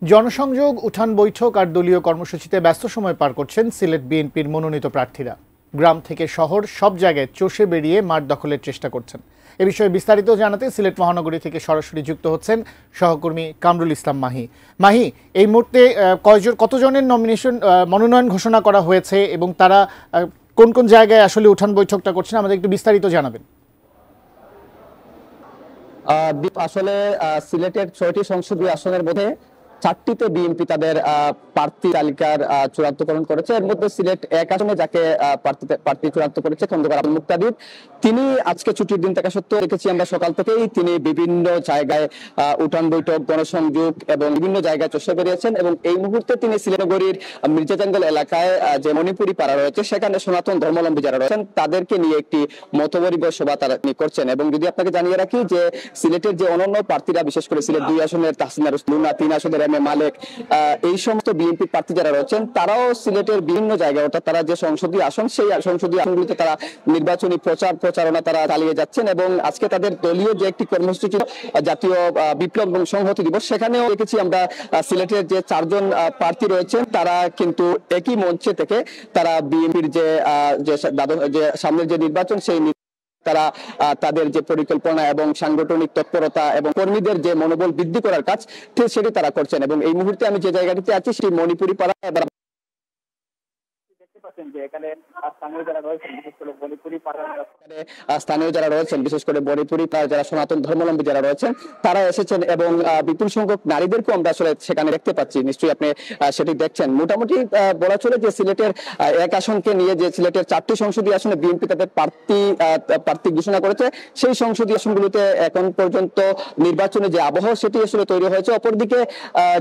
জনসংযোগ, উঠান বৈঠক আর দলীয় কর্মসূচিতে ব্যস্ত সময় পার করছেন সিলেট বিএনপির মনোনীত প্রার্থীরা। গ্রাম থেকে শহর সব জায়গায় চষে বেরিয়ে মাঠ দখলের চেষ্টা করছেন। এ বিষয়ে বিস্তারিত জানাতে সিলেট মহানগরী থেকে সরাসরি যুক্ত হচ্ছেন সহকর্মী কামরুল ইসলাম মাহি। মাহি, এই মুহূর্তে কতজনের মনোনয়ন ঘোষণা করা হয়েছে এবং তারা কোন কোন জায়গায় আসলে উঠান বৈঠকটা করছেন, আমাদের একটু বিস্তারিত জানাবেন। আসলে সিলেটের ৬টি সংসদীয় আসনের মধ্যে ৪টিতে বিএনপি তাদের প্রার্থী তালিকার চূড়ান্তকরণ করেছে। এর মধ্যে সিলেট ১ আসনে যাকে প্রার্থী চূড়ান্ত করেছে খন্দকার আব্দুল মুক্তাদির, তিনি আজকে ছুটির দিন থাকা সত্ত্বেও দেখেছি আমরা সকাল থেকেই তিনি বিভিন্ন জায়গায় উঠান বৈঠক, গণসংযোগ এবং বিভিন্ন জায়গায় চষে বেরিয়েছেন। এবং এই মুহূর্তে তিনি সিলেট নগরীর মির্জা জঙ্গল এলাকায় যে মণিপুরি পাড়া রয়েছে সেখানে সনাতন ধর্মাবলম্বী যারা রয়েছেন তাদেরকে নিয়ে একটি মতবরিব সভা তারা করছেন। এবং যদি আপনাকে জানিয়ে রাখি যে সিলেটের যে অনন্য প্রার্থীরা, বিশেষ করে সিলেট ২ আসনের তাহসিনা রুসলুনা, ৩ আসনের এম এ মালেক, এই সমস্ত বিএনপি প্রার্থী যারা রয়েছেন তারাও সিলেটের বিভিন্ন জায়গায়, অর্থাৎ তারা যে সংসদীয় আসন সেই সংসদীয় আসনগুলিতে তারা নির্বাচনী প্রচারণা তারা চালিয়ে যাচ্ছেন। এবং আজকে তাদের দলীয় যে একটি কর্মসূচি জাতীয় বিপ্লব এবং সংহতি দিবস, সেখানেও দেখেছি আমরা সিলেটের যে ৪ জন প্রার্থী রয়েছেন তারা কিন্তু একই মঞ্চে থেকে তারা বিএনপির যে সামনের যে নির্বাচন সেই তারা তাদের যে পরিকল্পনা এবং সাংগঠনিক তৎপরতা এবং কর্মীদের যে মনোবল বৃদ্ধি করার কাজ সেটি তারা করছেন। এবং এই মুহূর্তে আমি যে জায়গাটিতে আছি সেটি মণিপুরি পাড়া। স্থানীয় যারা রয়েছেন বিশেষ করে মণিপুরি যারা সনাতন ধর্মাবলম্বী যারা রয়েছেন তারা এসেছেন এবং বিপুল সংখ্যক নারীদেরকেও আমরা আসলে সেখানে দেখতে পাচ্ছি। নিশ্চয়ই আপনি সেটি দেখছেন। মোটামুটি বলা চলে যে সিলেটের ১ আসনকে নিয়ে যে সিলেটের ৪টি সংসদীয় আসনে বিএনপি তাদের প্রার্থী ঘোষণা করেছে, সেই সংসদীয় আসনগুলিতে এখন পর্যন্ত নির্বাচনে যে আবহাওয়া সেটি আসলে তৈরি হয়েছে। অপরদিকে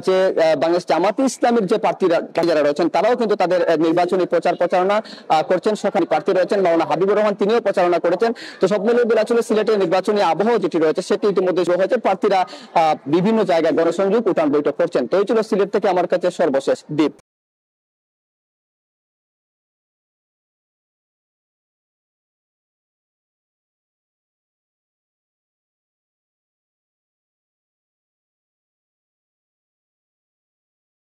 যে বাংলাদেশ জামাতে ইসলামের যে প্রার্থীরা যারা রয়েছেন তারাও কিন্তু তাদের নির্বাচনী প্রচারণা করছেন। সেখানে প্রার্থী রয়েছেন মাওলানা হাবিবুর রহমান, তিনিও প্রচারণা করেছেন। তো সব মিলিয়ে বলা চলে সিলেটের নির্বাচনী আবহাওয়া যেটি রয়েছে সেটি ইতিমধ্যে শুরু হয়েছে। প্রার্থীরা বিভিন্ন জায়গায় গণসংযোগ, উঠান বৈঠক করছেন। তো এই ছিল সিলেট থেকে আমার কাছে সর্বশেষ দ্বীপ।